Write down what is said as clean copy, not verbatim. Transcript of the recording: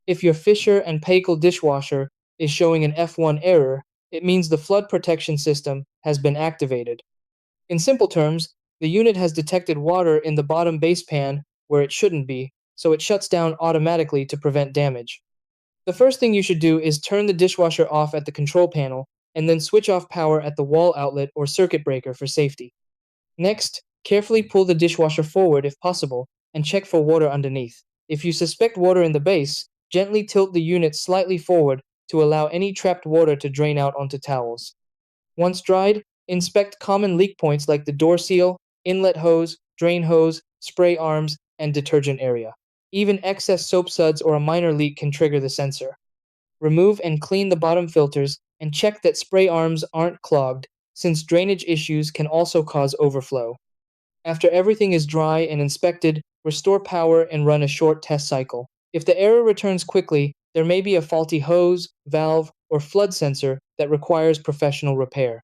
If your Fisher and Paykel dishwasher is showing an F1 error, it means the flood protection system has been activated. In simple terms, the unit has detected water in the bottom base pan where it shouldn't be, so it shuts down automatically to prevent damage. The first thing you should do is turn the dishwasher off at the control panel and then switch off power at the wall outlet or circuit breaker for safety. Next, carefully pull the dishwasher forward if possible and check for water underneath. If you suspect water in the base, gently tilt the unit slightly forward to allow any trapped water to drain out onto towels. Once dried, inspect common leak points like the door seal, inlet hose, drain hose, spray arms, and detergent area. Even excess soap suds or a minor leak can trigger the sensor. Remove and clean the bottom filters and check that spray arms aren't clogged, since drainage issues can also cause overflow. After everything is dry and inspected, restore power and run a short test cycle. If the error returns quickly, there may be a faulty hose, valve, or flood sensor that requires professional repair.